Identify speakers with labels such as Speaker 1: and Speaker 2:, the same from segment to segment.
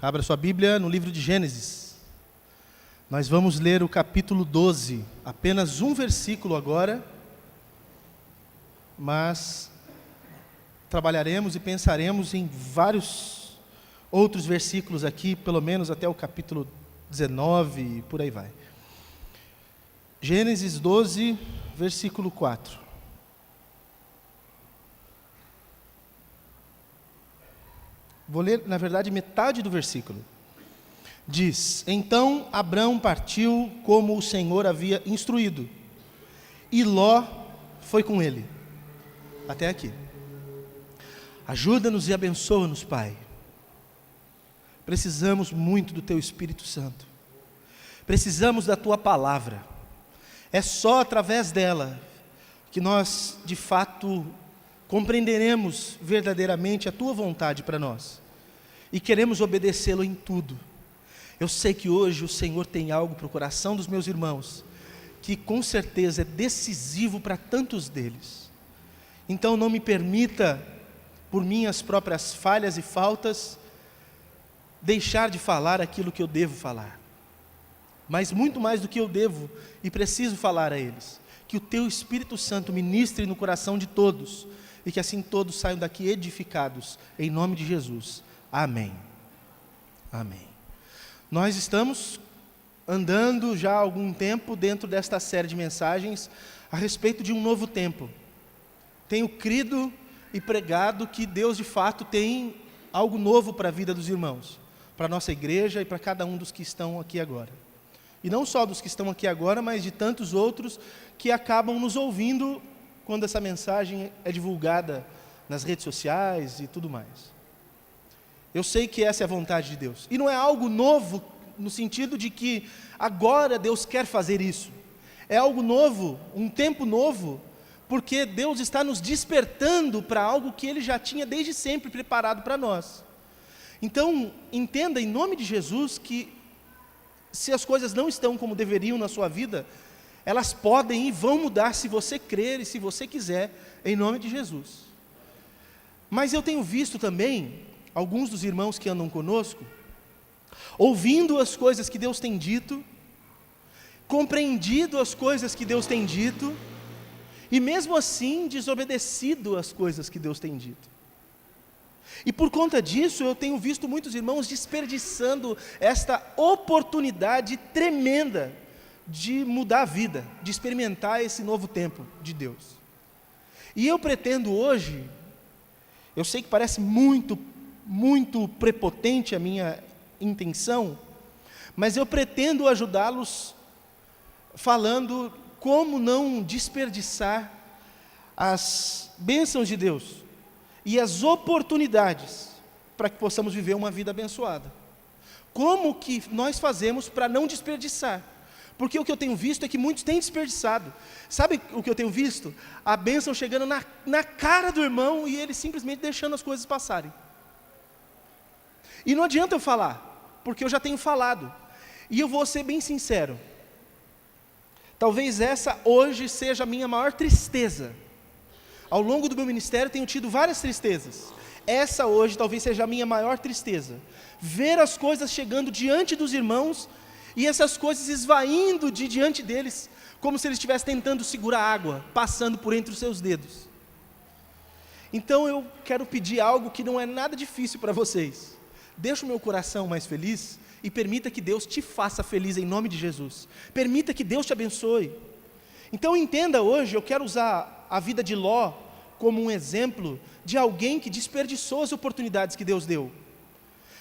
Speaker 1: Abra sua Bíblia no livro de Gênesis. Nós vamos ler o capítulo 12, apenas um versículo agora, mas trabalharemos e pensaremos em vários outros versículos aqui, pelo menos até o capítulo 19 e por aí vai. Gênesis 12, versículo 4. Vou ler, na verdade, metade do versículo. Diz: Então Abrão partiu como o Senhor havia instruído, e Ló foi com ele. Até aqui. Ajuda-nos e abençoa-nos, Pai. Precisamos muito do Teu Espírito Santo. Precisamos da Tua palavra. É só através dela que nós, de fato, compreenderemos verdadeiramente a Tua vontade para nós. E queremos obedecê-lo em tudo. Eu sei que hoje o Senhor tem algo para o coração dos meus irmãos, que com certeza é decisivo para tantos deles. Então não me permita, por minhas próprias falhas e faltas, deixar de falar aquilo que eu devo falar. Mas muito mais do que eu devo e preciso falar a eles, que o Teu Espírito Santo ministre no coração de todos, e que assim todos saiam daqui edificados, em nome de Jesus. Amém. Amém. Nós estamos andando já há algum tempo dentro desta série de mensagens a respeito de um novo tempo. Tenho crido e pregado que Deus de fato tem algo novo para a vida dos irmãos, para a nossa igreja e para cada um dos que estão aqui agora. E não só dos que estão aqui agora, mas de tantos outros que acabam nos ouvindo quando essa mensagem é divulgada nas redes sociais e tudo mais. Eu sei que essa é a vontade de Deus. E não é algo novo no sentido de que agora Deus quer fazer isso. É algo novo, um tempo novo, porque Deus está nos despertando para algo que Ele já tinha desde sempre preparado para nós. Então, entenda em nome de Jesus que se as coisas não estão como deveriam na sua vida, elas podem e vão mudar se você crer e se você quiser, em nome de Jesus. Mas eu tenho visto também alguns dos irmãos que andam conosco, ouvindo as coisas que Deus tem dito, compreendido as coisas que Deus tem dito, e mesmo assim desobedecido as coisas que Deus tem dito. E por conta disso eu tenho visto muitos irmãos desperdiçando esta oportunidade tremenda de mudar a vida, de experimentar esse novo tempo de Deus. E eu pretendo hoje, eu sei que parece muito prepotente a minha intenção, mas eu pretendo ajudá-los falando como não desperdiçar as bênçãos de Deus e as oportunidades para que possamos viver uma vida abençoada. Como que nós fazemos para não desperdiçar? Porque o que eu tenho visto é que muitos têm desperdiçado. Sabe o que eu tenho visto? A bênção chegando na cara do irmão e ele simplesmente deixando as coisas passarem. E não adianta eu falar, porque eu já tenho falado. E eu vou ser bem sincero. Talvez essa hoje seja a minha maior tristeza. Ao longo do meu ministério tenho tido várias tristezas. Essa hoje talvez seja a minha maior tristeza. Ver as coisas chegando diante dos irmãos e essas coisas esvaindo de diante deles, como se eles estivessem tentando segurar água, passando por entre os seus dedos. Então eu quero pedir algo que não é nada difícil para vocês. Deixa o meu coração mais feliz e permita que Deus te faça feliz em nome de Jesus. Permita que Deus te abençoe. Então entenda hoje, eu quero usar a vida de Ló como um exemplo de alguém que desperdiçou as oportunidades que Deus deu.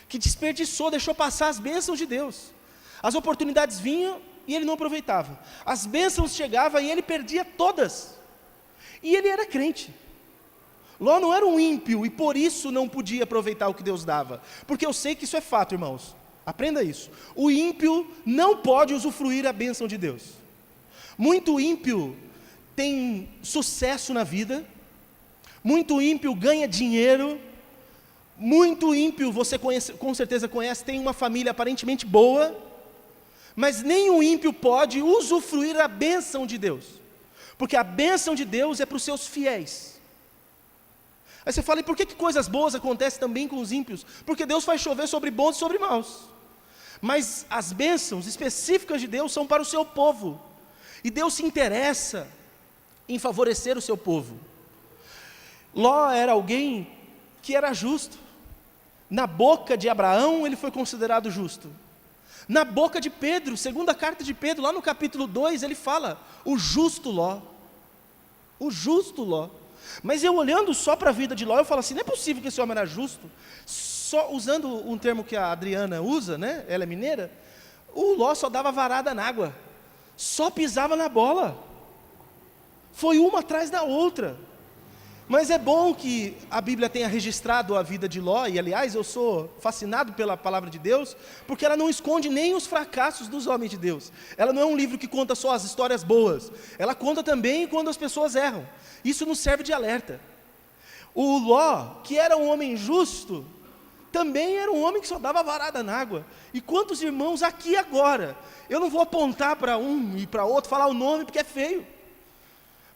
Speaker 1: Que desperdiçou, deixou passar as bênçãos de Deus. As oportunidades vinham e ele não aproveitava. As bênçãos chegavam e ele perdia todas. E ele era crente. Ló não era um ímpio e por isso não podia aproveitar o que Deus dava. Porque eu sei que isso é fato, irmãos. Aprenda isso. O ímpio não pode usufruir a bênção de Deus. Muito ímpio tem sucesso na vida. Muito ímpio ganha dinheiro. Muito ímpio, você conhece, com certeza conhece, tem uma família aparentemente boa. Mas nenhum ímpio pode usufruir a bênção de Deus. Porque a bênção de Deus é para os seus fiéis. Aí você fala, e por que coisas boas acontecem também com os ímpios? Porque Deus faz chover sobre bons e sobre maus. Mas as bênçãos específicas de Deus são para o seu povo. E Deus se interessa em favorecer o seu povo. Ló era alguém que era justo. Na boca de Abraão ele foi considerado justo. Na boca de Pedro, segunda carta de Pedro, lá no capítulo 2, ele fala, o justo Ló. O justo Ló. Mas eu olhando só para a vida de Ló, eu falo assim, não é possível que esse homem era justo. Só usando um termo que a Adriana usa, né? Ela é mineira, o Ló só dava varada na água. Só pisava na bola. Foi uma atrás da outra. Mas é bom que a Bíblia tenha registrado a vida de Ló, e aliás eu sou fascinado pela palavra de Deus, porque ela não esconde nem os fracassos dos homens de Deus. Ela não é um livro que conta só as histórias boas, ela conta também quando as pessoas erram. Isso nos serve de alerta. O Ló, que era um homem justo, também era um homem que só dava varada na água. E quantos irmãos aqui agora, eu não vou apontar para um e para outro, falar o nome porque é feio,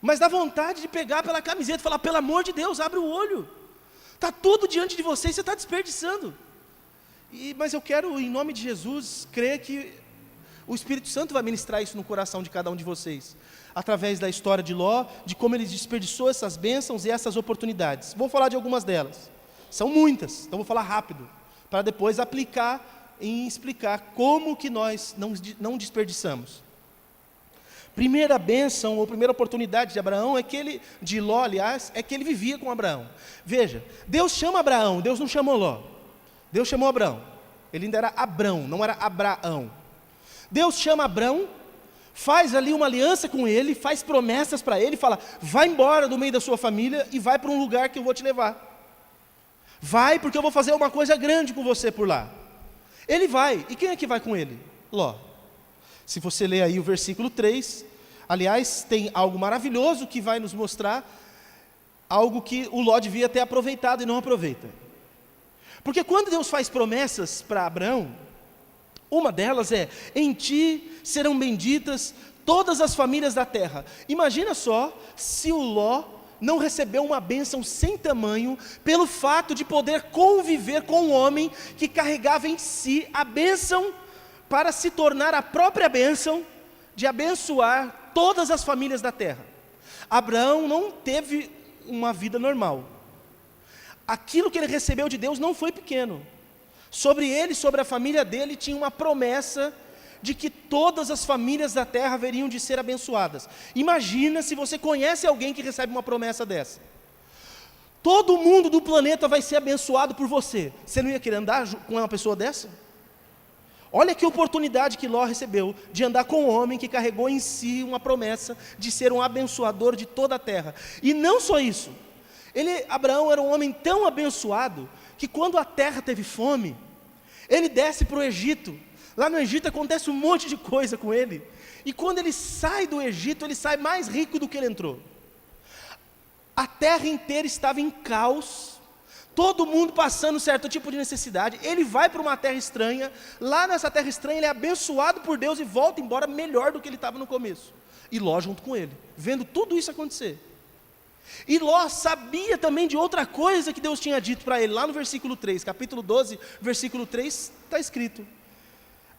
Speaker 1: mas dá vontade de pegar pela camiseta e falar, pelo amor de Deus, abre o olho. Está tudo diante de você e você está desperdiçando. Mas eu quero, em nome de Jesus, crer que o Espírito Santo vai ministrar isso no coração de cada um de vocês. Através da história de Ló, de como ele desperdiçou essas bênçãos e essas oportunidades. Vou falar de algumas delas. São muitas, então vou falar rápido. Para depois aplicar e explicar como que nós não desperdiçamos. Primeira bênção, ou primeira oportunidade de Abraão, de Ló, aliás, é que ele vivia com Abraão. Veja, Deus chama Abraão, Deus não chamou Ló. Deus chamou Abraão. Ele ainda era Abrão, não era Abraão. Deus chama Abraão, faz ali uma aliança com ele, faz promessas para ele, fala, vai embora do meio da sua família e vai para um lugar que eu vou te levar. Vai porque eu vou fazer uma coisa grande com você por lá. Ele vai, e quem é que vai com ele? Ló. Se você ler aí o versículo 3, aliás, tem algo maravilhoso que vai nos mostrar algo que o Ló devia ter aproveitado e não aproveita. Porque quando Deus faz promessas para Abraão, uma delas é, em ti serão benditas todas as famílias da terra. Imagina só se o Ló não recebeu uma bênção sem tamanho pelo fato de poder conviver com um homem que carregava em si a bênção para se tornar a própria bênção de abençoar todas as famílias da terra. Abraão não teve uma vida normal. Aquilo que ele recebeu de Deus não foi pequeno. Sobre ele, sobre a família dele, tinha uma promessa de que todas as famílias da terra haveriam de ser abençoadas. Imagina se você conhece alguém que recebe uma promessa dessa. Todo mundo do planeta vai ser abençoado por você. Você não ia querer andar com uma pessoa dessa? Olha que oportunidade que Ló recebeu de andar com um homem que carregou em si uma promessa de ser um abençoador de toda a terra. E não só isso, Abraão era um homem tão abençoado que quando a terra teve fome, ele desce para o Egito. Lá no Egito acontece um monte de coisa com ele. E quando ele sai do Egito, ele sai mais rico do que ele entrou. A terra inteira estava em caos. Todo mundo passando certo tipo de necessidade. Ele vai para uma terra estranha. Lá nessa terra estranha ele é abençoado por Deus e volta embora melhor do que ele estava no começo. E Ló junto com ele, vendo tudo isso acontecer. E Ló sabia também de outra coisa que Deus tinha dito para ele. Lá no versículo 3, capítulo 12, versículo 3, está escrito: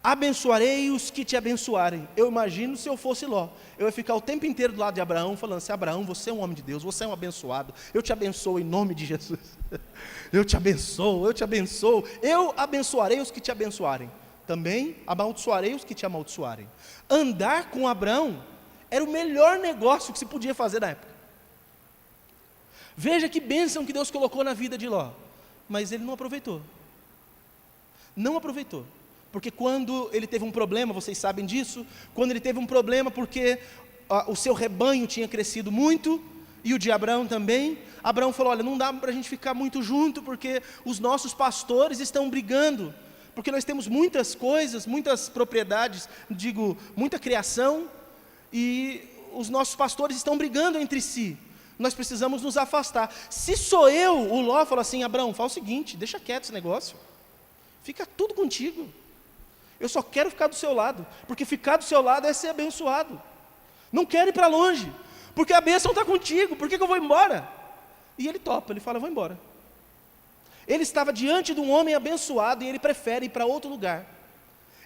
Speaker 1: abençoarei os que te abençoarem. Eu imagino se eu fosse Ló, eu ia ficar o tempo inteiro do lado de Abraão, falando assim, Abraão, você é um homem de Deus, você é um abençoado, eu te abençoo em nome de Jesus, eu te abençoo, eu abençoarei os que te abençoarem, também amaldiçoarei os que te amaldiçoarem. Andar com Abraão era o melhor negócio que se podia fazer na época. Veja que bênção que Deus colocou na vida de Ló, mas ele não aproveitou. Não aproveitou. Porque quando ele teve um problema, vocês sabem disso, quando ele teve um problema porque o seu rebanho tinha crescido muito, e o de Abraão também, Abraão falou, olha, não dá para a gente ficar muito junto, porque os nossos pastores estão brigando, porque nós temos muitas coisas, muitas propriedades, muita criação, e os nossos pastores estão brigando entre si, nós precisamos nos afastar. Se sou eu, o Ló falou assim, Abraão, fala o seguinte, deixa quieto esse negócio, fica tudo contigo. Eu só quero ficar do seu lado, porque ficar do seu lado é ser abençoado. Não quero ir para longe, porque a bênção está contigo, por que eu vou embora? E ele topa, ele fala, vou embora. Ele estava diante de um homem abençoado e ele prefere ir para outro lugar.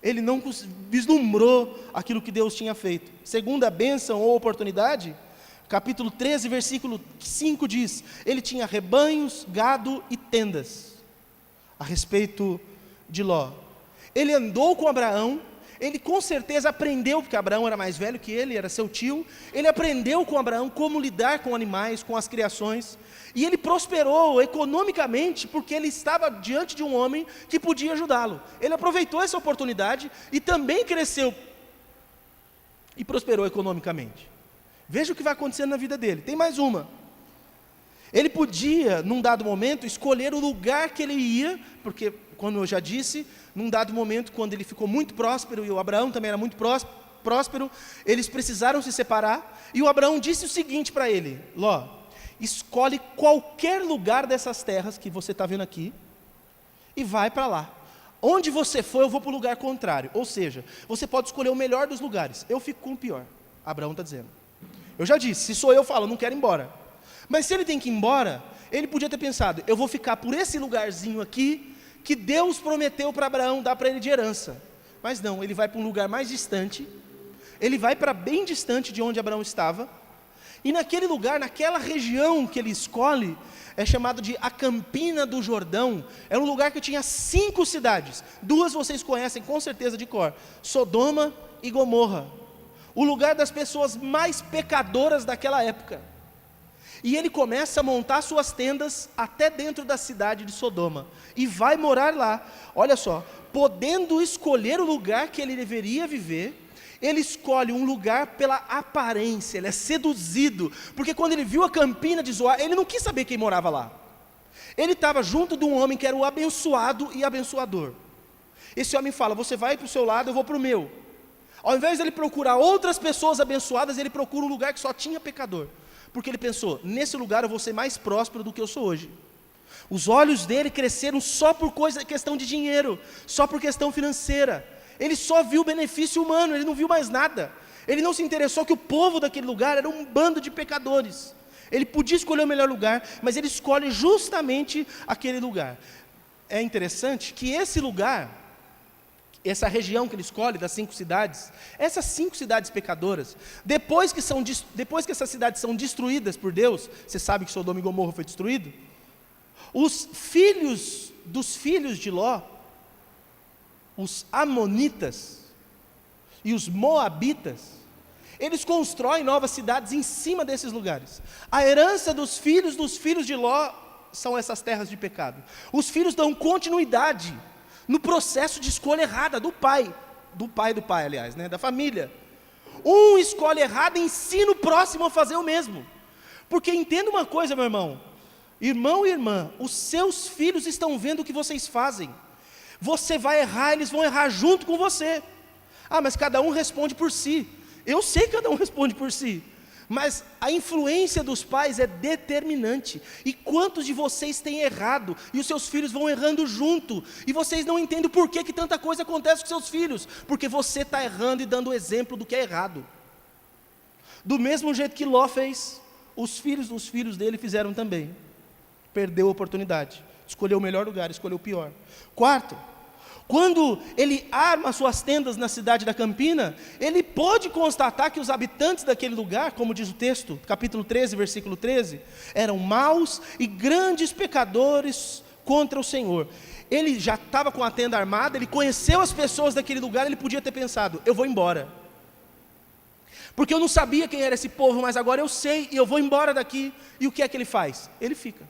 Speaker 1: Ele não vislumbrou aquilo que Deus tinha feito. Segunda bênção ou oportunidade, capítulo 13, versículo 5 diz, ele tinha rebanhos, gado e tendas. A respeito de Ló. Ele andou com Abraão, ele com certeza aprendeu, porque Abraão era mais velho que ele, era seu tio, ele aprendeu com Abraão como lidar com animais, com as criações, e ele prosperou economicamente, porque ele estava diante de um homem que podia ajudá-lo. Ele aproveitou essa oportunidade e também cresceu e prosperou economicamente. Veja o que vai acontecendo na vida dele. Tem mais uma. Ele podia, num dado momento, escolher o lugar que ele ia, porque, como eu já disse, num dado momento, quando ele ficou muito próspero, e o Abraão também era muito próspero, eles precisaram se separar, e o Abraão disse o seguinte para ele, Ló, escolhe qualquer lugar dessas terras que você está vendo aqui, e vai para lá. Onde você for, eu vou para o lugar contrário. Ou seja, você pode escolher o melhor dos lugares, eu fico com o pior. Abraão está dizendo. Eu já disse, se sou eu falo, não quero ir embora. Mas se ele tem que ir embora, ele podia ter pensado, eu vou ficar por esse lugarzinho aqui, que Deus prometeu para Abraão dar para ele de herança. Mas não, ele vai para um lugar mais distante, ele vai para bem distante de onde Abraão estava, e naquele lugar, naquela região que ele escolhe, é chamado de a Campina do Jordão, é um lugar que tinha 5 cidades, 2 vocês conhecem com certeza de cor, Sodoma e Gomorra, o lugar das pessoas mais pecadoras daquela época. E ele começa a montar suas tendas até dentro da cidade de Sodoma, e vai morar lá, olha só, podendo escolher o lugar que ele deveria viver, ele escolhe um lugar pela aparência, ele é seduzido, porque quando ele viu a Campina de Zoar, ele não quis saber quem morava lá, ele estava junto de um homem que era o abençoado e abençoador, esse homem fala, você vai para o seu lado, eu vou para o meu, ao invés de ele procurar outras pessoas abençoadas, ele procura um lugar que só tinha pecador, porque ele pensou, nesse lugar eu vou ser mais próspero do que eu sou hoje. Os olhos dele cresceram só por questão de dinheiro, só por questão financeira. Ele só viu o benefício humano, ele não viu mais nada. Ele não se interessou que o povo daquele lugar era um bando de pecadores. Ele podia escolher o melhor lugar, mas ele escolhe justamente aquele lugar. É interessante que esse lugar, essa região que ele escolhe, das 5 cidades, essas 5 cidades pecadoras, depois que essas cidades são destruídas por Deus, você sabe que Sodoma e Gomorra foi destruído, os filhos dos filhos de Ló, os amonitas e os moabitas, eles constroem novas cidades em cima desses lugares. A herança dos filhos de Ló são essas terras de pecado. Os filhos dão continuidade no processo de escolha errada do pai, aliás, né, da família. Um escolhe errado e ensina o próximo a fazer o mesmo. Porque entenda uma coisa, meu irmão e irmã, os seus filhos estão vendo o que vocês fazem. Você vai errar, eles vão errar junto com você. Ah, mas cada um responde por si. Eu sei que cada um responde por si. Mas a influência dos pais é determinante. E quantos de vocês têm errado, e os seus filhos vão errando junto, e vocês não entendem por que tanta coisa acontece com seus filhos, porque você está errando e dando o exemplo do que é errado. Do mesmo jeito que Ló fez, os filhos dos filhos dele fizeram também. Perdeu a oportunidade, escolheu o melhor lugar, escolheu o pior. Quarto, quando ele arma suas tendas na cidade da Campina, ele pode constatar que os habitantes daquele lugar, como diz o texto, capítulo 13, versículo 13, eram maus e grandes pecadores contra o Senhor. Ele já estava com a tenda armada, ele conheceu as pessoas daquele lugar, ele podia ter pensado, eu vou embora. Porque eu não sabia quem era esse povo, mas agora eu sei, e eu vou embora daqui. E o que é que ele faz? Ele fica.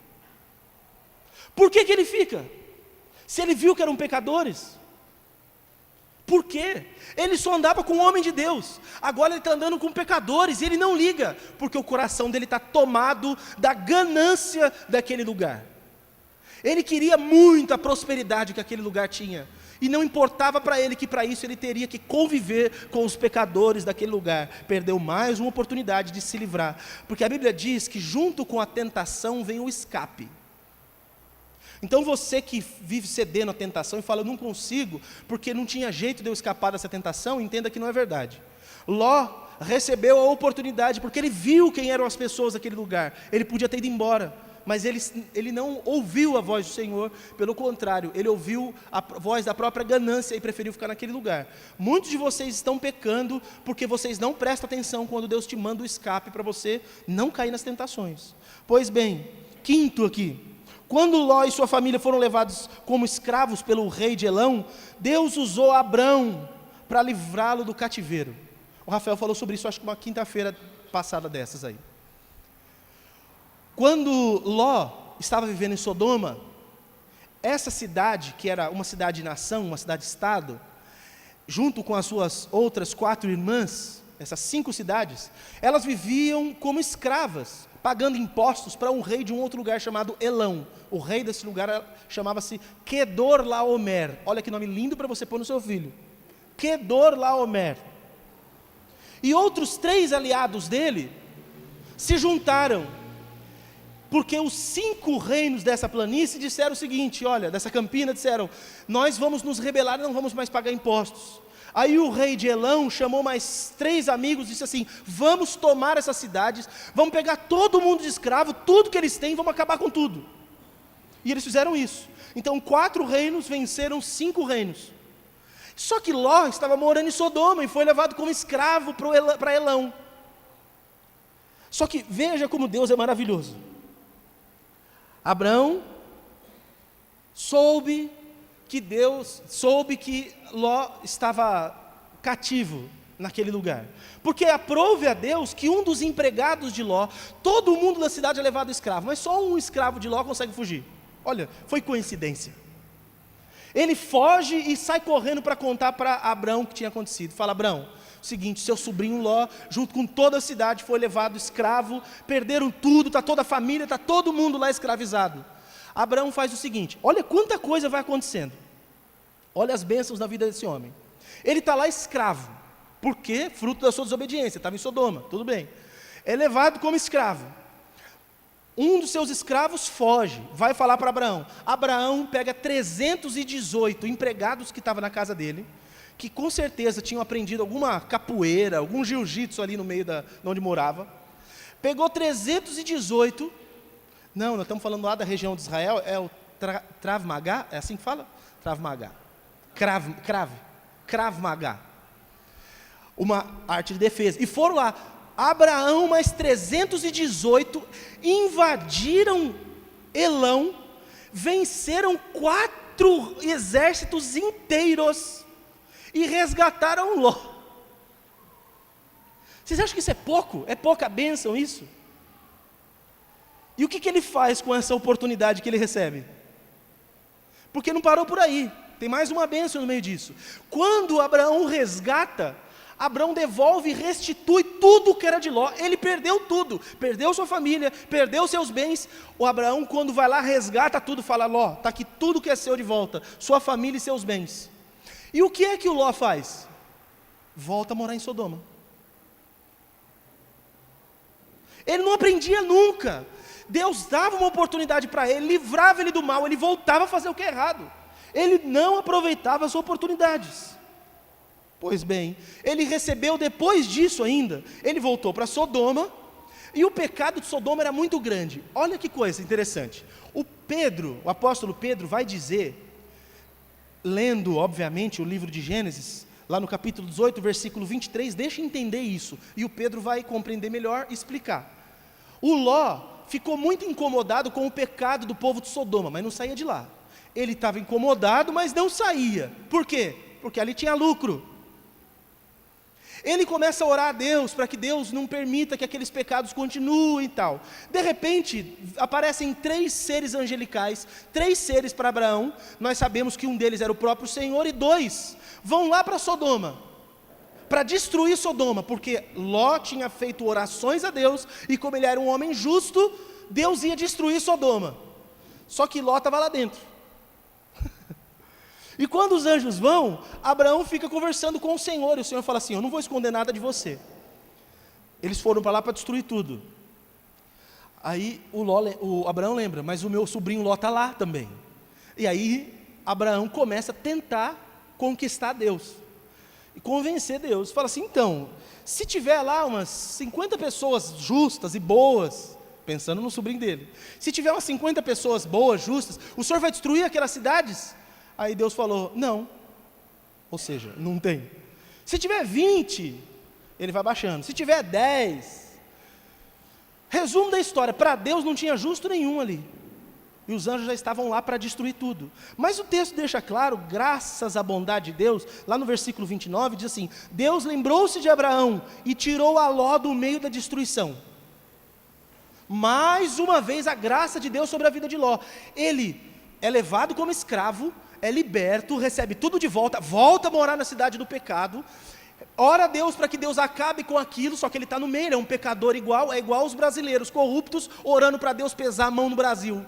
Speaker 1: Por que ele fica? Se ele viu que eram pecadores. Por quê? Ele só andava com o homem de Deus, agora ele está andando com pecadores, e ele não liga, porque o coração dele está tomado da ganância daquele lugar. Ele queria muita prosperidade que aquele lugar tinha, e não importava para ele que para isso ele teria que conviver com os pecadores daquele lugar. Perdeu mais uma oportunidade de se livrar, porque a Bíblia diz que junto com a tentação vem o escape. Então você que vive cedendo à tentação e fala, eu não consigo, porque não tinha jeito de eu escapar dessa tentação, entenda que não é verdade. Ló recebeu a oportunidade, porque ele viu quem eram as pessoas daquele lugar, ele podia ter ido embora, mas ele não ouviu a voz do Senhor, pelo contrário, ele ouviu a voz da própria ganância e preferiu ficar naquele lugar. Muitos de vocês estão pecando porque vocês não prestam atenção quando Deus te manda o escape para você não cair nas tentações. Pois bem, quinto aqui, quando Ló e sua família foram levados como escravos pelo rei de Elão, Deus usou Abrão para livrá-lo do cativeiro. O Rafael falou sobre isso, acho que uma quinta-feira passada dessas aí. Quando Ló estava vivendo em Sodoma, essa cidade, que era uma cidade-nação, uma cidade-estado, junto com as suas outras 4 irmãs, essas 5 cidades, elas viviam como escravas, pagando impostos para um rei de um outro lugar chamado Elão. O rei desse lugar chamava-se Quedorlaomer. Olha que nome lindo para você pôr no seu filho. Quedorlaomer. E outros 3 aliados dele se juntaram, porque os 5 reinos dessa planície disseram o seguinte, olha, dessa campina disseram, nós vamos nos rebelar e não vamos mais pagar impostos. Aí o rei de Elão chamou mais 3 amigos e disse assim, vamos tomar essas cidades, vamos pegar todo mundo de escravo, tudo que eles têm, vamos acabar com tudo. E eles fizeram isso. Então 4 reinos venceram 5 reinos. Só que Ló estava morando em Sodoma e foi levado como escravo para Elão. Só que veja como Deus é maravilhoso. Abrão soube que Ló estava cativo naquele lugar, porque aprove a Deus que um dos empregados de Ló, todo mundo da cidade é levado escravo, mas só um escravo de Ló consegue fugir. Olha, foi coincidência. Ele foge e sai correndo para contar para Abrão o que tinha acontecido. Fala, Abrão, seguinte, seu sobrinho Ló, junto com toda a cidade, foi levado escravo, perderam tudo, está toda a família, está todo mundo lá escravizado. Abraão faz o seguinte, olha quanta coisa vai acontecendo, olha as bênçãos da vida desse homem. Ele está lá escravo, porque fruto da sua desobediência, estava em Sodoma, tudo bem. É levado como escravo. Um dos seus escravos foge, vai falar para Abraão. Abraão pega 318 empregados que estavam na casa dele, que com certeza tinham aprendido alguma capoeira, algum jiu-jitsu ali no meio de onde morava. Pegou 318, nós estamos falando lá da região de Israel, é o Krav Maga, é assim que fala? Krav Maga. Krav Maga. Uma arte de defesa. E foram lá, Abraão mais 318, invadiram Elão, venceram 4 exércitos inteiros, e resgataram Ló. Vocês acham que isso é pouco? É pouca bênção isso? E o que ele faz com essa oportunidade que ele recebe? Porque não parou por aí, tem mais uma bênção no meio disso. Quando Abraão resgata, Abraão devolve e restitui tudo que era de Ló. Ele perdeu tudo, perdeu sua família, perdeu seus bens. O Abraão, quando vai lá, resgata tudo, fala, Ló, está aqui tudo que é seu de volta, sua família e seus bens. E o que é que o Ló faz? Volta a morar em Sodoma. Ele não aprendia nunca. Deus dava uma oportunidade para ele, livrava ele do mal, ele voltava a fazer o que é errado. Ele não aproveitava as oportunidades. Pois bem, ele recebeu depois disso ainda, ele voltou para Sodoma, e o pecado de Sodoma era muito grande. Olha que coisa interessante. O apóstolo Pedro vai dizer, lendo, obviamente, o livro de Gênesis, lá no capítulo 18, versículo 23, deixa eu entender isso, e o Pedro vai compreender melhor e explicar. O Ló ficou muito incomodado com o pecado do povo de Sodoma, mas não saía de lá. Ele estava incomodado, mas não saía. Por quê? Porque ali tinha lucro. Ele começa a orar a Deus, para que Deus não permita que aqueles pecados continuem e tal. De repente, aparecem 3 seres angelicais, 3 seres para Abraão, nós sabemos que um deles era o próprio Senhor, e 2 vão lá para Sodoma, para destruir Sodoma, porque Ló tinha feito orações a Deus, e como ele era um homem justo, Deus ia destruir Sodoma. Só que Ló estava lá dentro. E quando os anjos vão, Abraão fica conversando com o Senhor, e o Senhor fala assim, eu não vou esconder nada de você. Eles foram para lá para destruir tudo. Aí o Abraão lembra, mas o meu sobrinho Ló está lá também. E aí Abraão começa a tentar conquistar Deus, e convencer Deus. Fala assim, então, se tiver lá umas 50 pessoas justas e boas, pensando no sobrinho dele. Se tiver umas 50 pessoas boas, justas, o senhor vai destruir aquelas cidades? Aí Deus falou, não. Ou seja, não tem. Se tiver 20, ele vai baixando. Se tiver 10... Resumo da história, para Deus não tinha justo nenhum ali. E os anjos já estavam lá para destruir tudo. Mas o texto deixa claro, graças à bondade de Deus, lá no versículo 29, diz assim, Deus lembrou-se de Abraão e tirou a Ló do meio da destruição. Mais uma vez a graça de Deus sobre a vida de Ló. Ele é levado como escravo, é liberto, recebe tudo de volta, volta a morar na cidade do pecado, ora a Deus para que Deus acabe com aquilo, só que ele está no meio, é um pecador igual, é igual aos brasileiros corruptos, orando para Deus pesar a mão no Brasil.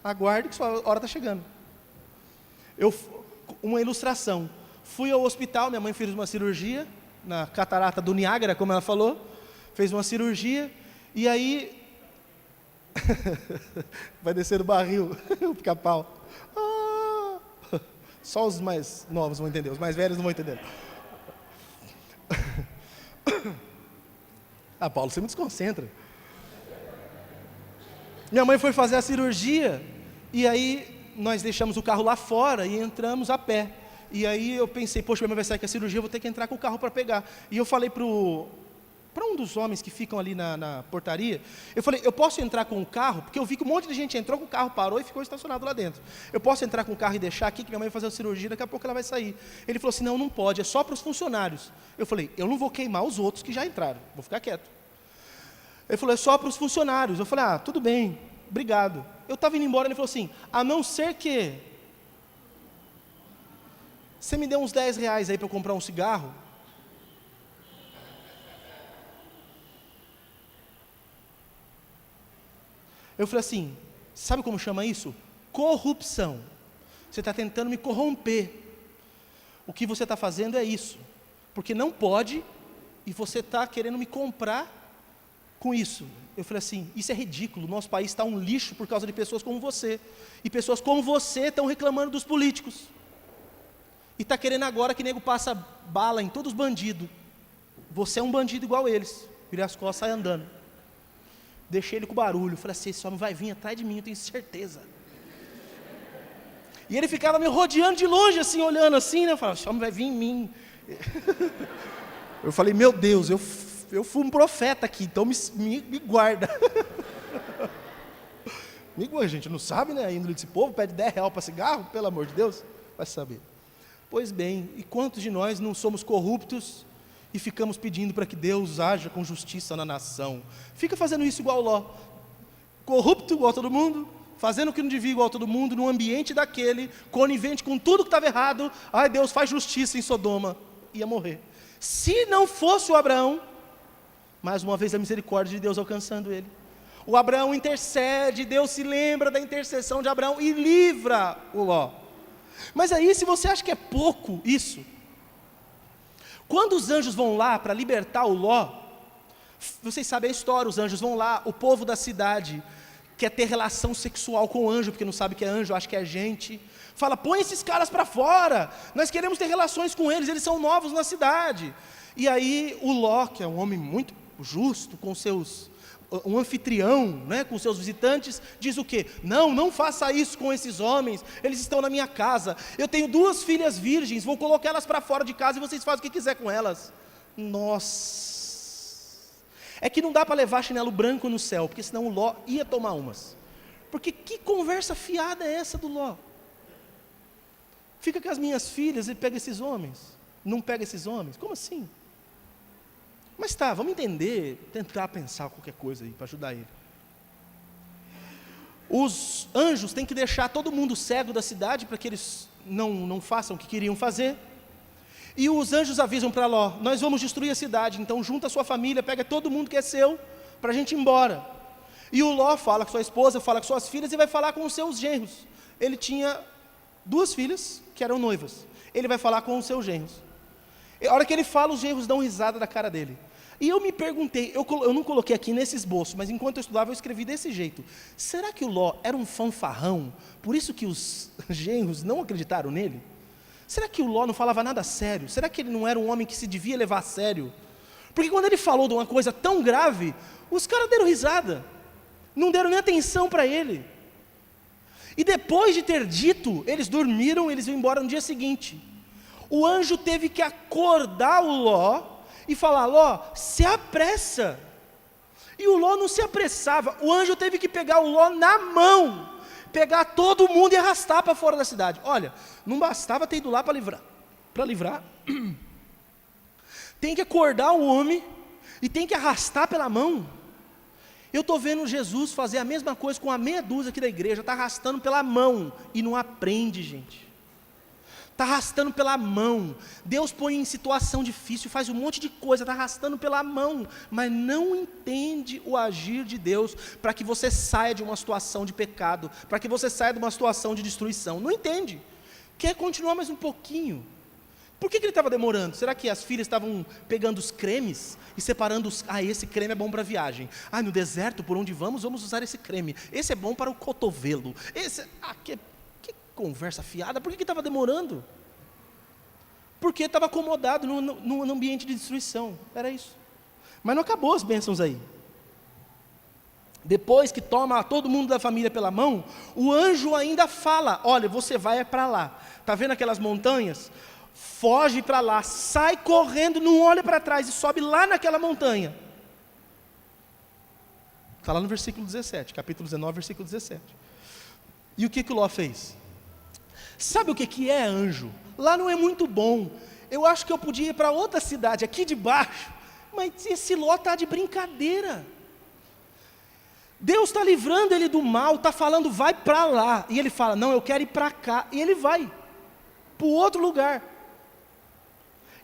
Speaker 1: Aguarde que sua hora está chegando. Uma ilustração, fui ao hospital, minha mãe fez uma cirurgia, na catarata do Niágara, como ela falou, fez uma cirurgia, e aí, vai descer do barril, o pica-pau. Só os mais novos vão entender, os mais velhos não vão entender. Paulo, você me desconcentra. Minha mãe foi fazer a cirurgia, e aí nós deixamos o carro lá fora e entramos a pé. E aí eu pensei, poxa, minha mãe vai sair com a cirurgia, eu vou ter que entrar com o carro para pegar. E eu falei para um dos homens que ficam ali na portaria, eu falei, eu posso entrar com o carro? Porque eu vi que um monte de gente entrou com o carro, parou e ficou estacionado lá dentro. Eu posso entrar com o carro e deixar aqui, que minha mãe vai fazer a cirurgia, daqui a pouco ela vai sair. Ele falou assim, não, não pode, é só para os funcionários. Eu falei, eu não vou queimar os outros que já entraram, vou ficar quieto. Ele falou, é só para os funcionários. Eu falei, tudo bem, obrigado. Eu estava indo embora, ele falou assim, a não ser que você me dê uns 10 reais aí para eu comprar um cigarro. Eu falei assim, sabe como chama isso? Corrupção. Você está tentando me corromper. O que você está fazendo é isso. Porque não pode, e você está querendo me comprar com isso. Eu falei assim, isso é ridículo, nosso país está um lixo por causa de pessoas como você. E pessoas como você estão reclamando dos políticos. E está querendo agora que nego passa bala em todos os bandidos. Você é um bandido igual eles. Virei as costas e sai andando. Deixei ele com barulho, falei assim, esse homem vai vir atrás de mim, eu tenho certeza. E ele ficava me rodeando de longe, assim, olhando assim, né? Eu falava, esse homem vai vir em mim. Eu falei, meu Deus, eu fui um profeta aqui, então me guarda. Me guarda, a gente não sabe, né? A índole desse povo, pede 10 reais para cigarro, pelo amor de Deus, vai saber. Pois bem, e quantos de nós não somos corruptos e ficamos pedindo para que Deus haja com justiça na nação? Fica fazendo isso igual Ló, corrupto igual a todo mundo, fazendo o que não devia igual a todo mundo, num ambiente daquele, conivente com tudo que estava errado. Ai, Deus faz justiça em Sodoma, ia morrer. Se não fosse o Abraão, mais uma vez a misericórdia de Deus alcançando ele. O Abraão intercede, Deus se lembra da intercessão de Abraão e livra o Ló. Mas aí, se você acha que é pouco isso, quando os anjos vão lá para libertar o Ló, vocês sabem a história, os anjos vão lá, o povo da cidade quer ter relação sexual com o anjo, porque não sabe que é anjo, acha que é gente, fala, põe esses caras para fora, nós queremos ter relações com eles são novos na cidade. E aí o Ló, que é um homem muito justo, um anfitrião, né, com seus visitantes, diz o quê? Não faça isso com esses homens, eles estão na minha casa, eu tenho 2 filhas virgens, vou colocar elas para fora de casa e vocês fazem o que quiser com elas. Nossa, é que não dá para levar chinelo branco no céu, porque senão o Ló ia tomar umas, porque que conversa fiada é essa do Ló? Fica com as minhas filhas e pega esses homens, não pega esses homens, como assim? Mas tá, vamos entender, tentar pensar qualquer coisa aí para ajudar ele. Os anjos têm que deixar todo mundo cego da cidade para que eles não façam o que queriam fazer. E os anjos avisam para Ló, nós vamos destruir a cidade, então junta a sua família, pega todo mundo que é seu, para a gente ir embora. E o Ló fala com sua esposa, fala com suas filhas e vai falar com os seus genros. Ele tinha 2 filhas que eram noivas, ele vai falar com os seus genros. A hora que ele fala, os genros dão risada da cara dele. E eu me perguntei, eu não coloquei aqui nesse esboço, mas enquanto eu estudava eu escrevi desse jeito. Será que o Ló era um fanfarrão, por isso que os genros não acreditaram nele? Será que o Ló não falava nada sério? Será que ele não era um homem que se devia levar a sério? Porque quando ele falou de uma coisa tão grave, os caras deram risada, não deram nem atenção para ele. E depois de ter dito, eles dormiram, eles iam embora no dia seguinte. O anjo teve que acordar o Ló e falar: Ló, se apressa. E o Ló não se apressava, o anjo teve que pegar o Ló na mão, pegar todo mundo e arrastar para fora da cidade. Olha, não bastava ter ido lá para livrar, tem que acordar o homem e tem que arrastar pela mão. Eu estou vendo Jesus fazer a mesma coisa com a meia dúzia aqui da igreja, está arrastando pela mão e não aprende, gente. Está arrastando pela mão. Deus põe em situação difícil, faz um monte de coisa, está arrastando pela mão, mas não entende o agir de Deus para que você saia de uma situação de pecado, para que você saia de uma situação de destruição. Não entende. Quer continuar mais um pouquinho. Por que ele estava demorando? Será que as filhas estavam pegando os cremes e separando esse creme é bom para a viagem. No deserto, por onde vamos usar esse creme. Esse é bom para o cotovelo. Que conversa fiada. Por que estava demorando? Porque estava acomodado no ambiente de destruição. Era isso. Mas não acabou as bênçãos aí. Depois que toma todo mundo da família pela mão, o anjo ainda fala: olha, você vai para lá. Está vendo aquelas montanhas? Foge para lá, sai correndo, não olha para trás e sobe lá naquela montanha. Está lá no versículo 17, capítulo 19, versículo 17. E o que o Ló fez? Sabe o que é anjo? Lá não é muito bom. Eu acho que eu podia ir para outra cidade, aqui de baixo, mas esse Ló está de brincadeira. Deus está livrando ele do mal, está falando, vai para lá. E ele fala, não, eu quero ir para cá. E ele vai para o outro lugar.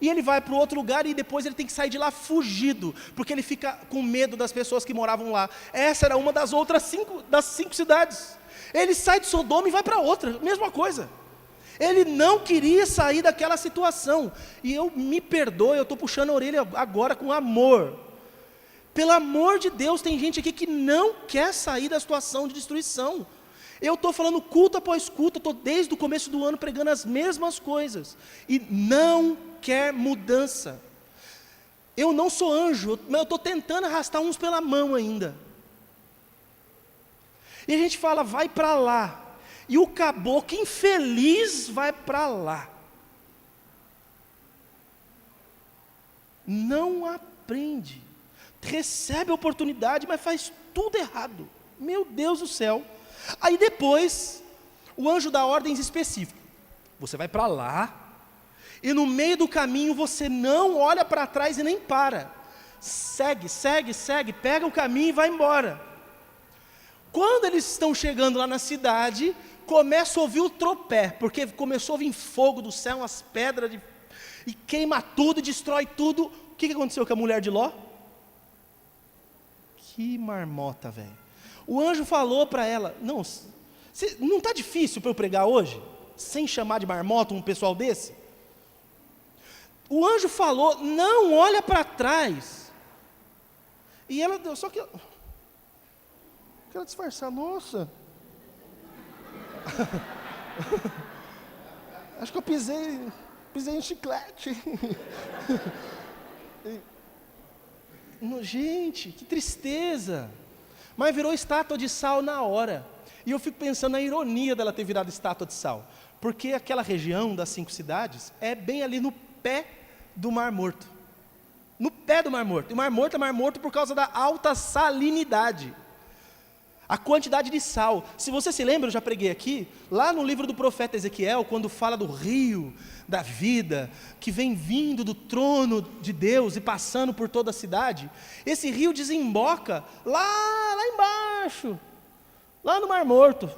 Speaker 1: E ele vai para o outro lugar e depois ele tem que sair de lá fugido, porque ele fica com medo das pessoas que moravam lá. Essa era uma das outras cinco cidades. Ele sai de Sodoma e vai para outra, mesma coisa. Ele não queria sair daquela situação. E me perdoe, eu estou puxando a orelha agora com amor. Pelo amor de Deus, tem gente aqui que não quer sair da situação de destruição. Eu estou falando culto após culto, estou desde o começo do ano pregando as mesmas coisas, e não quer mudança. Eu não sou anjo, mas eu estou tentando arrastar uns pela mão ainda. E a gente fala, vai para lá, e o caboclo infeliz vai para lá. Não aprende, recebe a oportunidade, mas faz tudo errado. Meu Deus do céu. Aí depois, o anjo dá ordens específicas. Você vai para lá, e no meio do caminho você não olha para trás e nem para. Segue, pega o caminho e vai embora. Quando eles estão chegando lá na cidade, começa a ouvir o tropé, porque começou a vir fogo do céu, umas pedras, e queima tudo, destrói tudo. O que aconteceu com a mulher de Ló? Que marmota, velho. O anjo falou para ela, não está difícil para eu pregar hoje? Sem chamar de marmota um pessoal desse? O anjo falou, não olha para trás. E ela deu, só que quero disfarçar, nossa. Acho que eu pisei em chiclete. Gente, que tristeza. Mas virou estátua de sal na hora. E eu fico pensando na ironia dela ter virado estátua de sal. Porque aquela região das 5 cidades é bem ali no pé do Mar Morto. No pé do Mar Morto. E o Mar Morto é Mar Morto por causa da alta salinidade. A quantidade de sal. Se você se lembra, eu já preguei aqui, lá no livro do profeta Ezequiel, quando fala do rio da vida, que vem vindo do trono de Deus e passando por toda a cidade, esse rio desemboca lá embaixo, lá no Mar Morto.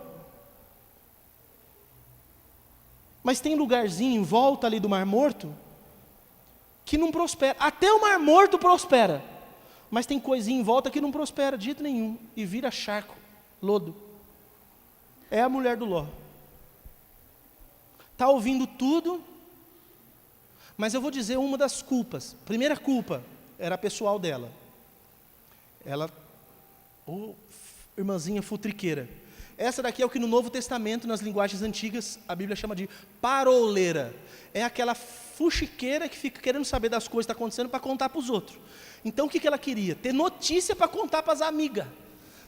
Speaker 1: Mas tem lugarzinho em volta ali do Mar Morto, que não prospera. Até o Mar Morto prospera, mas tem coisinha em volta que não prospera de jeito nenhum, e vira charco, lodo. É a mulher do Ló. Está ouvindo tudo, mas eu vou dizer uma das culpas. Primeira culpa era pessoal dela. Ela, irmãzinha futriqueira, Essa daqui é o que no Novo Testamento, nas linguagens antigas, a Bíblia chama de paroleira. É aquela fuxiqueira que fica querendo saber das coisas que estão acontecendo para contar para os outros. Então o que ela queria? Ter notícia para contar para as amigas.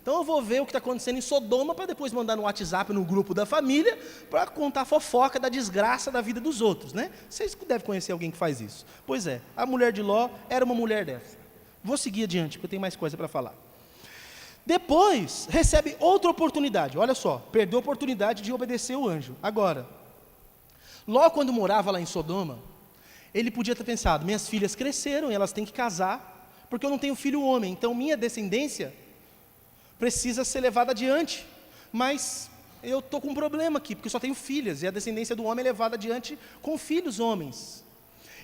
Speaker 1: Então eu vou ver o que está acontecendo em Sodoma para depois mandar no WhatsApp, no grupo da família, para contar a fofoca da desgraça da vida dos outros, né? Vocês devem conhecer alguém que faz isso. Pois é, a mulher de Ló era uma mulher dessa. Vou seguir adiante, porque eu tenho mais coisa para falar. Depois, recebe outra oportunidade. Olha só, perdeu a oportunidade de obedecer o anjo. Agora, Ló, quando morava lá em Sodoma, ele podia ter pensado, minhas filhas cresceram e elas têm que casar, porque eu não tenho filho homem, então minha descendência precisa ser levada adiante, mas eu estou com um problema aqui, porque eu só tenho filhas, e a descendência do homem é levada adiante com filhos homens.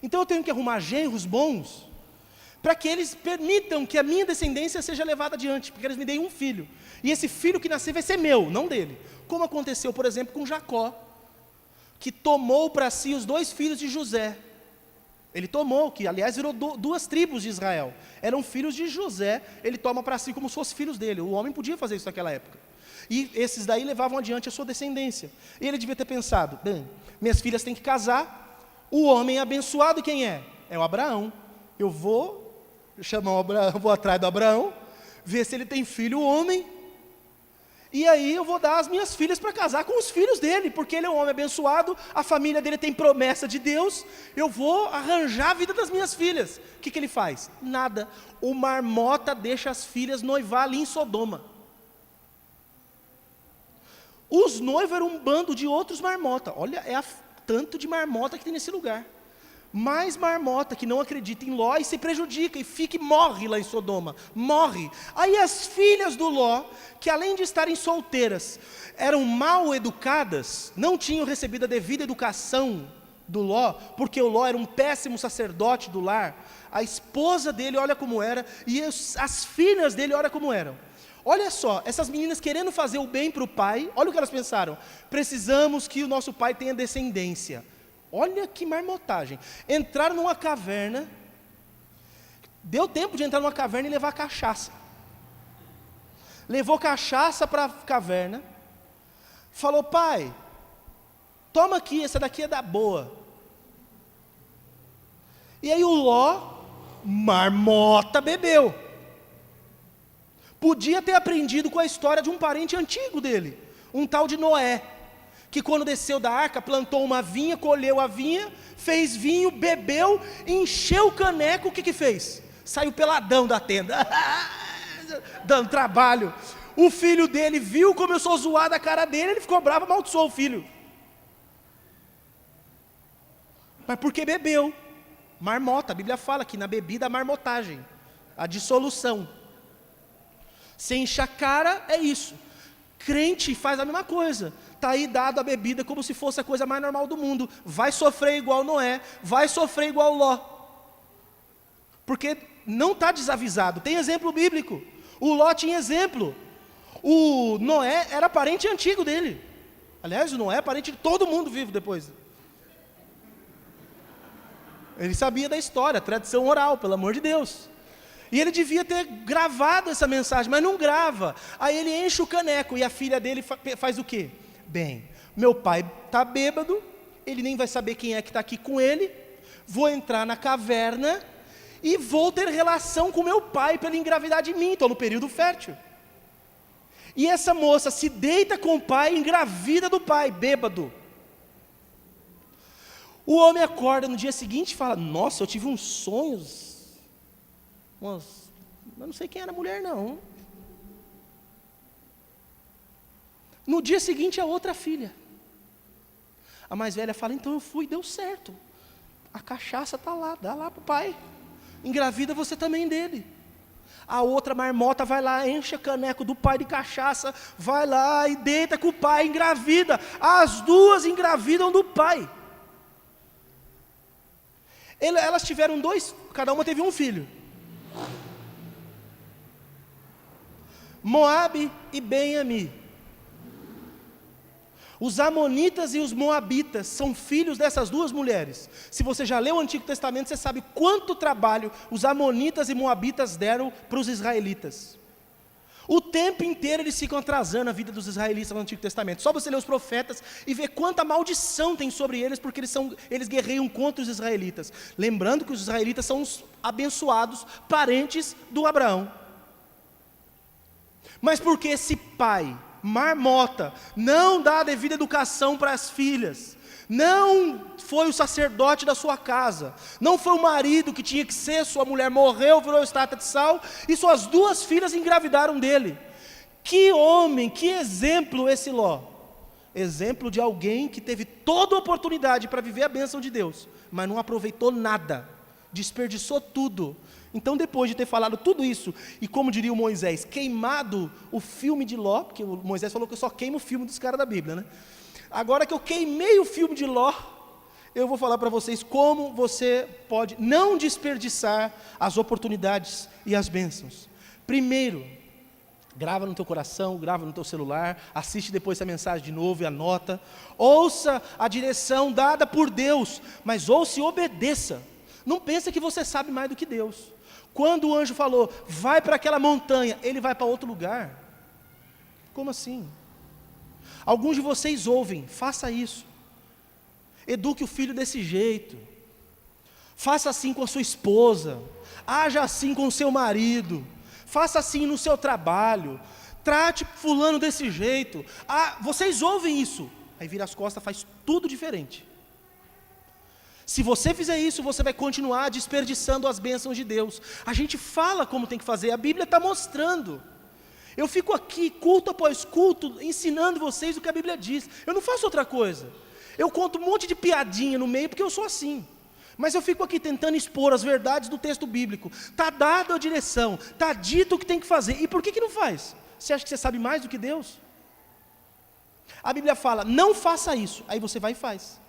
Speaker 1: Então eu tenho que arrumar genros bons, para que eles permitam que a minha descendência seja levada adiante, porque eles me deem um filho, e esse filho que nascer vai ser meu, não dele, como aconteceu, por exemplo, com Jacó, que tomou para si os 2 filhos de José. Ele tomou, que aliás virou 2 tribos de Israel, eram filhos de José, ele toma para si como se fossem filhos dele. O homem podia fazer isso naquela época, e esses daí levavam adiante a sua descendência. E ele devia ter pensado, bem, minhas filhas têm que casar, o homem abençoado quem é? É o Abraão. Eu vou chamar o Abraão, vou atrás do Abraão, ver se ele tem filho homem, e aí eu vou dar as minhas filhas para casar com os filhos dele, porque ele é um homem abençoado, a família dele tem promessa de Deus, eu vou arranjar a vida das minhas filhas. O que ele faz? Nada. O marmota deixa as filhas noivar ali em Sodoma. Os noivos eram um bando de outros marmota. Olha, tanto de marmota que tem nesse lugar. Mais marmota que não acredita em Ló e se prejudica e morre lá em Sodoma, morre. Aí as filhas do Ló, que além de estarem solteiras, eram mal educadas, não tinham recebido a devida educação do Ló, porque o Ló era um péssimo sacerdote do lar. A esposa dele, olha como era, e as filhas dele, olha como eram. Olha só, essas meninas querendo fazer o bem para o pai, olha o que elas pensaram: precisamos que o nosso pai tenha descendência. Olha que marmotagem. Entraram numa caverna, deu tempo de entrar numa caverna e levar cachaça. Levou cachaça para a caverna, falou: pai, toma aqui, essa daqui é da boa. E aí o Ló, marmota, bebeu. Podia ter aprendido com a história de um parente antigo dele, um tal de Noé, que quando desceu da arca, plantou uma vinha, colheu a vinha, fez vinho, bebeu, encheu o caneco, o que fez? Saiu peladão da tenda, dando trabalho. O filho dele viu, começou a zoar da cara dele, ele ficou bravo, amaldiçoou o filho. Mas porque bebeu? Marmota, a Bíblia fala que na bebida a marmotagem, a dissolução. Se enche a cara, é isso. Crente faz a mesma coisa. Está aí dado a bebida como se fosse a coisa mais normal do mundo. Vai sofrer igual Noé, vai sofrer igual Ló. Porque não está desavisado. Tem exemplo bíblico. O Ló tinha exemplo. O Noé era parente antigo dele. Aliás, o Noé é parente de todo mundo vivo depois. Ele sabia da história, tradição oral, pelo amor de Deus. E ele devia ter gravado essa mensagem, mas não grava. Aí ele enche o caneco e a filha dele faz o quê? Bem, meu pai está bêbado, ele nem vai saber quem é que está aqui com ele, vou entrar na caverna e vou ter relação com meu pai para ele engravidar de mim, estou no período fértil. E essa moça se deita com o pai, engravida do pai, bêbado. O homem acorda no dia seguinte e fala: nossa, eu tive uns sonhos, eu não sei quem era a mulher não. No dia seguinte a outra filha, a mais velha fala: então eu fui, deu certo, a cachaça está lá, dá lá para o pai, engravida você também dele. A outra marmota vai lá, enche o caneco do pai de cachaça, vai lá e deita com o pai, engravida. As duas engravidam do pai. Elas tiveram 2, cada uma teve um filho. Moabe e Ben-Ami. Os amonitas e os moabitas são filhos dessas 2 mulheres. Se você já leu o Antigo Testamento, você sabe quanto trabalho os amonitas e moabitas deram para os israelitas. O tempo inteiro eles ficam atrasando a vida dos israelitas no Antigo Testamento. Só você ler os profetas e ver quanta maldição tem sobre eles, porque eles guerreiam contra os israelitas. Lembrando que os israelitas são os abençoados parentes do Abraão. Mas porque esse pai, marmota, não dá a devida educação para as filhas, não foi o sacerdote da sua casa, não foi o marido que tinha que ser, sua mulher morreu, virou estátua de sal, e suas 2 filhas engravidaram dele. Que homem, que exemplo esse Ló. Exemplo de alguém que teve toda a oportunidade para viver a bênção de Deus, mas não aproveitou nada, desperdiçou tudo. Então, depois de ter falado tudo isso, e como diria o Moisés, queimado o filme de Ló, porque o Moisés falou que eu só queimo o filme dos caras da Bíblia, né? Agora que eu queimei o filme de Ló, eu vou falar para vocês como você pode não desperdiçar as oportunidades e as bênçãos. Primeiro, grava no teu coração, grava no teu celular, assiste depois essa mensagem de novo e anota. Ouça a direção dada por Deus, mas ouça e obedeça. Não pense que você sabe mais do que Deus. Quando o anjo falou, vai para aquela montanha, ele vai para outro lugar. Como assim? Alguns de vocês ouvem, faça isso. Eduque o filho desse jeito. Faça assim com a sua esposa. Haja assim com o seu marido. Faça assim no seu trabalho. Trate fulano desse jeito. Vocês ouvem isso. Aí vira as costas, faz tudo diferente. Se você fizer isso, você vai continuar desperdiçando as bênçãos de Deus. A gente fala como tem que fazer, a Bíblia está mostrando. Eu fico aqui, culto após culto, ensinando vocês o que a Bíblia diz. Eu não faço outra coisa. Eu conto um monte de piadinha no meio, porque eu sou assim. Mas eu fico aqui tentando expor as verdades do texto bíblico. Está dada a direção, está dito o que tem que fazer. E por que não faz? Você acha que você sabe mais do que Deus? A Bíblia fala, não faça isso. Aí você vai e faz.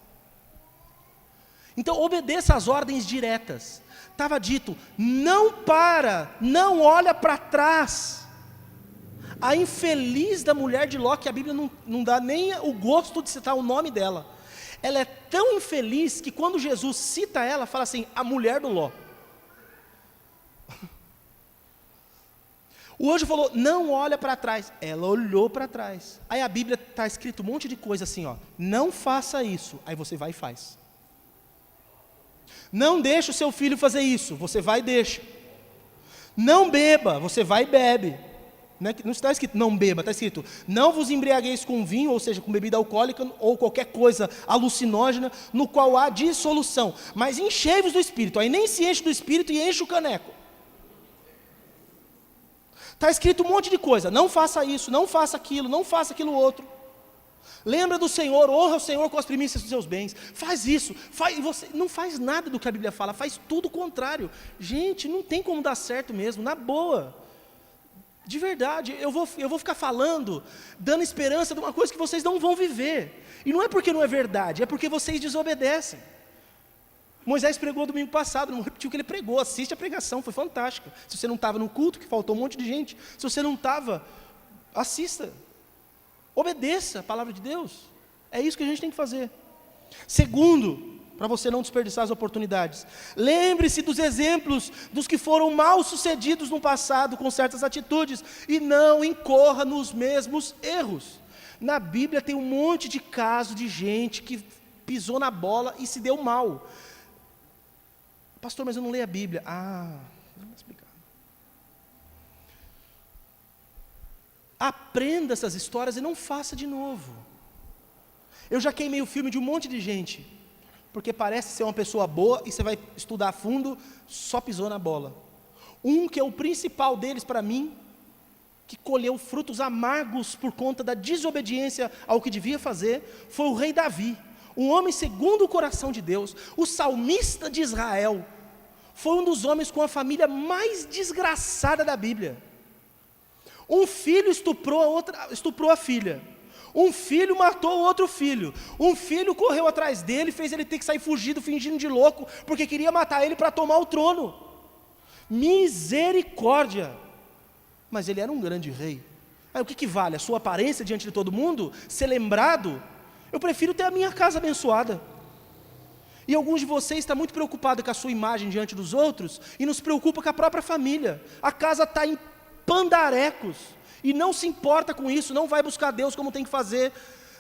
Speaker 1: Então obedeça às ordens diretas. Estava dito, não olha para trás. A infeliz da mulher de Ló, que a Bíblia não dá nem o gosto de citar o nome dela. Ela é tão infeliz que quando Jesus cita ela, fala assim, a mulher do Ló. O anjo falou, não olha para trás. Ela olhou para trás. Aí a Bíblia está escrito um monte de coisa assim, ó, não faça isso. Aí você vai e faz. Não deixe o seu filho fazer isso. Você vai e deixa. Não beba. Você vai e bebe. Não está escrito não beba, está escrito não vos embriagueis com vinho, ou seja, com bebida alcoólica ou qualquer coisa alucinógena, no qual há dissolução, mas enchei-vos do Espírito. Aí nem se enche do Espírito e enche o caneco. Está escrito um monte de coisa, não faça isso, não faça aquilo outro. Lembra do Senhor, honra o Senhor com as primícias dos seus bens. Faz isso, você não faz nada do que a Bíblia fala, faz tudo o contrário. Gente, não tem como dar certo mesmo, na boa. De verdade, eu vou ficar falando, dando esperança de uma coisa que vocês não vão viver. E não é porque não é verdade, é porque vocês desobedecem. Moisés pregou domingo passado, não repetiu o que ele pregou, assiste a pregação, foi fantástica. Se você não estava no culto, que faltou um monte de gente, se você não estava, assista. Obedeça a palavra de Deus. É isso que a gente tem que fazer. Segundo, para você não desperdiçar as oportunidades, lembre-se dos exemplos dos que foram mal sucedidos no passado com certas atitudes e não incorra nos mesmos erros. Na Bíblia tem um monte de casos de gente que pisou na bola e se deu mal. Pastor, mas eu não leio a Bíblia. Não vou explicar. Aprenda essas histórias e não faça de novo. Eu já queimei o filme de um monte de gente, porque parece ser uma pessoa boa e você vai estudar a fundo, só pisou na bola. Um que é o principal deles para mim, que colheu frutos amargos por conta da desobediência ao que devia fazer, foi o rei Davi. Um homem segundo o coração de Deus, o salmista de Israel, foi um dos homens com a família mais desgraçada da Bíblia. Um filho estuprou a filha. Um filho matou o outro filho. Um filho correu atrás dele, fez ele ter que sair fugido, fingindo de louco, porque queria matar ele para tomar o trono. Misericórdia! Mas ele era um grande rei. Aí o que vale? A sua aparência diante de todo mundo? Ser lembrado? Eu prefiro ter a minha casa abençoada. E alguns de vocês estão muito preocupados com a sua imagem diante dos outros e não se preocupa com a própria família. A casa está em pandarecos. e não se importa com isso, não vai buscar Deus como tem que fazer,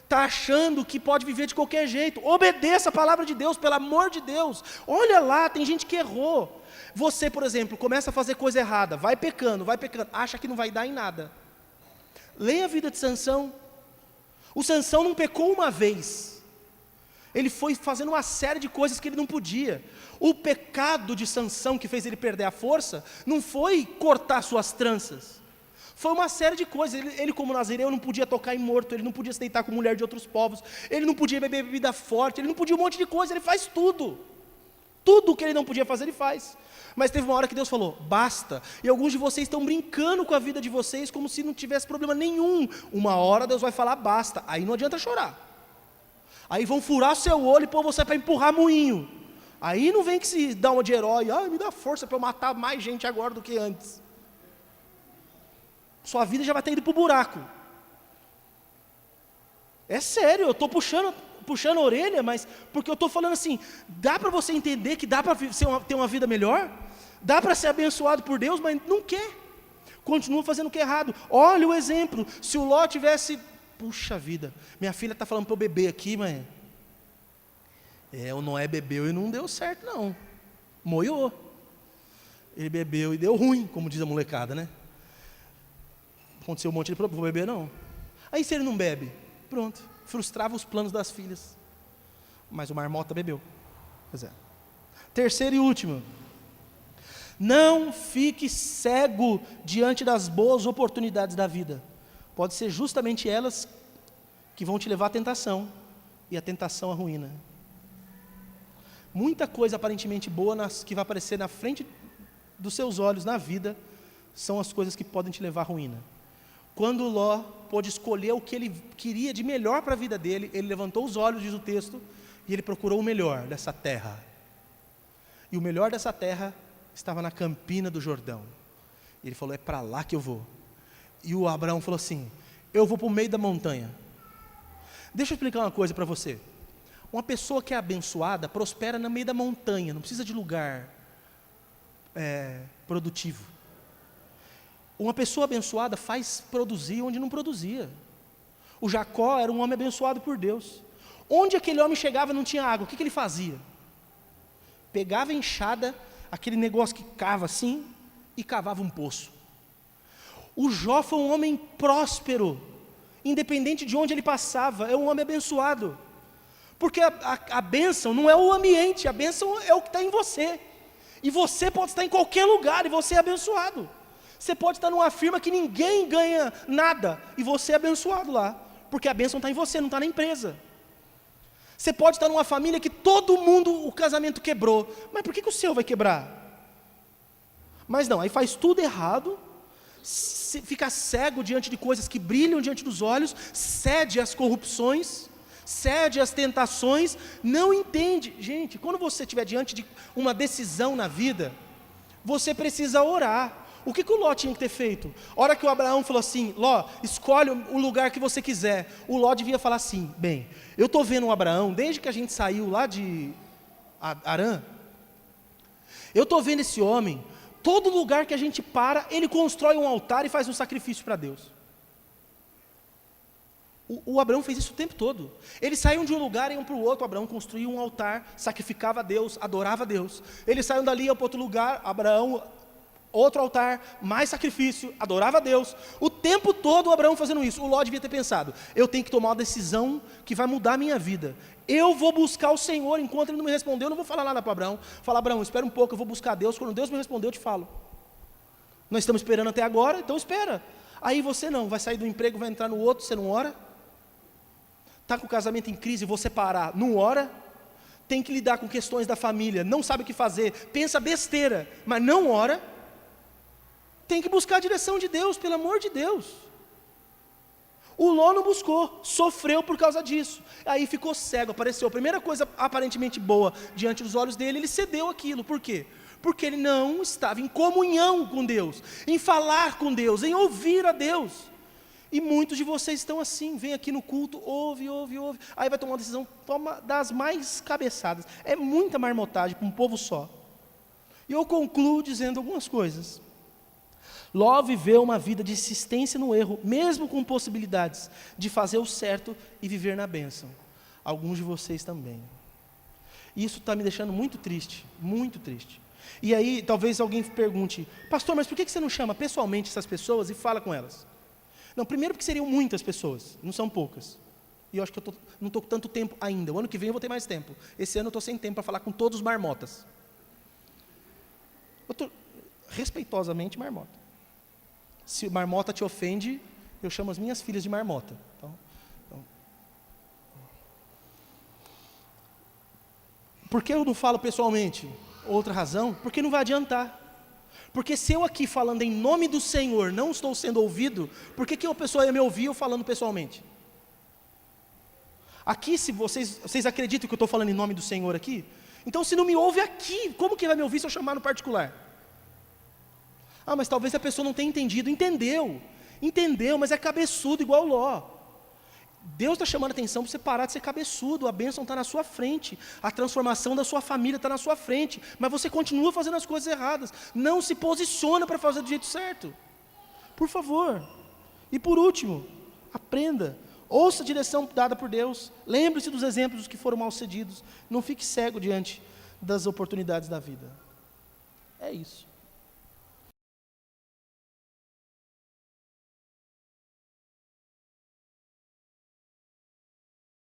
Speaker 1: está achando que pode viver de qualquer jeito. Obedeça a palavra de Deus, pelo amor de Deus. Olha lá, tem gente que errou. Você, por exemplo, começa a fazer coisa errada, vai pecando, acha que não vai dar em nada. Leia a vida de Sansão. O Sansão não pecou uma vez, ele foi fazendo uma série de coisas que ele não podia. O pecado de Sansão que fez ele perder a força, não foi cortar suas tranças, foi uma série de coisas. Ele como nazireu não podia tocar em morto, ele não podia se deitar com mulher de outros povos, ele não podia beber bebida forte, ele não podia um monte de coisa, ele faz tudo. Tudo o que ele não podia fazer, ele faz. Mas teve uma hora que Deus falou, basta. E alguns de vocês estão brincando com a vida de vocês como se não tivesse problema nenhum. Uma hora Deus vai falar, basta. Aí não adianta chorar. Aí vão furar seu olho e pôr você para empurrar moinho. Aí não vem que se dá uma de herói, me dá força para eu matar mais gente agora do que antes. Sua vida já vai ter ido para o buraco. É sério, eu estou puxando a orelha, mas porque eu estou falando assim, dá para você entender que dá para ter uma vida melhor? Dá para ser abençoado por Deus, mas não quer. Continua fazendo o que é errado. Olha o exemplo, se o Ló tivesse, puxa vida, minha filha está falando para eu beber aqui, mas o Noé bebeu e não deu certo não, moiou. Ele bebeu e deu ruim, como diz a molecada, né? Aconteceu um monte de problema, vou beber não. Aí se ele não bebe, pronto, frustrava os planos das filhas. Mas o marmota bebeu. Pois é. Terceiro e último, não fique cego diante das boas oportunidades da vida. Pode ser justamente elas que vão te levar à tentação, e a tentação à ruína. Muita coisa aparentemente boa que vai aparecer na frente dos seus olhos na vida, são as coisas que podem te levar à ruína. Quando Ló pôde escolher o que ele queria de melhor para a vida dele, ele levantou os olhos, diz o texto, e ele procurou o melhor dessa terra. E o melhor dessa terra estava na campina do Jordão. E ele falou, é para lá que eu vou. E o Abraão falou assim, eu vou para o meio da montanha. Deixa eu explicar uma coisa para você. Uma pessoa que é abençoada, prospera no meio da montanha, não precisa de lugar produtivo. Uma pessoa abençoada faz produzir onde não produzia. O Jacó era um homem abençoado por Deus. Onde aquele homem chegava não tinha água, o que ele fazia? Pegava a enxada, aquele negócio que cava assim, e cavava um poço. O Jó foi um homem próspero, independente de onde ele passava, é um homem abençoado. Porque a bênção não é o ambiente, a bênção é o que está em você. E você pode estar em qualquer lugar e você é abençoado. Você pode estar numa firma que ninguém ganha nada e você é abençoado lá, porque a bênção está em você, não está na empresa. Você pode estar numa família que todo mundo, o casamento quebrou, mas por que o seu vai quebrar? Mas não, aí faz tudo errado, fica cego diante de coisas que brilham diante dos olhos, cede às corrupções, cede às tentações, não entende. Gente, quando você estiver diante de uma decisão na vida, você precisa orar. O que o Ló tinha que ter feito? A hora que o Abraão falou assim, Ló, escolhe o lugar que você quiser, o Ló devia falar assim, bem, eu estou vendo o Abraão, desde que a gente saiu lá de Harã, eu estou vendo esse homem, todo lugar que a gente para, ele constrói um altar e faz um sacrifício para Deus. O Abraão fez isso o tempo todo. Eles saíam de um lugar e iam para o outro. Abraão construía um altar, sacrificava a Deus, adorava a Deus. Eles saíam dali e iam para outro lugar. Abraão, outro altar, mais sacrifício, adorava a Deus. O tempo todo o Abraão fazendo isso. O Ló devia ter pensado, eu tenho que tomar uma decisão que vai mudar a minha vida. Eu vou buscar o Senhor, enquanto Ele não me respondeu, eu não vou falar nada para Abraão. Falar, Abraão, espera um pouco, eu vou buscar Deus. Quando Deus me responder, eu te falo. Nós estamos esperando até agora, então espera. Aí você não, vai sair do emprego, vai entrar no outro, você não ora. Está com o casamento em crise, você parar, não ora. Tem que lidar com questões da família, não sabe o que fazer, pensa besteira, mas não ora. Tem que buscar a direção de Deus, pelo amor de Deus. O Ló não buscou, sofreu por causa disso. Aí ficou cego, apareceu a primeira coisa aparentemente boa diante dos olhos dele, ele cedeu aquilo. Por quê? Porque ele não estava em comunhão com Deus, em falar com Deus, em ouvir a Deus. E muitos de vocês estão assim, vem aqui no culto, ouve, aí vai tomar uma decisão, toma das mais cabeçadas. É muita marmotagem para um povo só. E eu concluo dizendo algumas coisas. Ló viveu uma vida de insistência no erro, mesmo com possibilidades de fazer o certo e viver na bênção. Alguns de vocês também. Isso está me deixando muito triste, muito triste. E aí, talvez alguém pergunte, pastor, mas por que você não chama pessoalmente essas pessoas e fala com elas? Não, primeiro porque seriam muitas pessoas, não são poucas. E eu acho que eu não estou com tanto tempo ainda. O ano que vem eu vou ter mais tempo. Esse ano eu estou sem tempo para falar com todos os marmotas. Eu estou respeitosamente marmota. Se marmota te ofende, eu chamo as minhas filhas de marmota. Então, por que eu não falo pessoalmente? Outra razão, porque não vai adiantar. Porque se eu aqui falando em nome do Senhor não estou sendo ouvido, por que uma pessoa ia me ouvir eu falando pessoalmente? Aqui, se vocês acreditam que eu estou falando em nome do Senhor aqui, então se não me ouve aqui, como que vai me ouvir se eu chamar no particular? Ah, mas talvez a pessoa não tenha entendido. Entendeu, mas é cabeçudo igual Ló. Deus está chamando a atenção para você parar de ser cabeçudo. A bênção está na sua frente, a transformação da sua família está na sua frente, mas você continua fazendo as coisas erradas, não se posiciona para fazer do jeito certo, por favor. E por último, aprenda, ouça a direção dada por Deus, lembre-se dos exemplos dos que foram mal sucedidos, não fique cego diante das oportunidades da vida. É isso.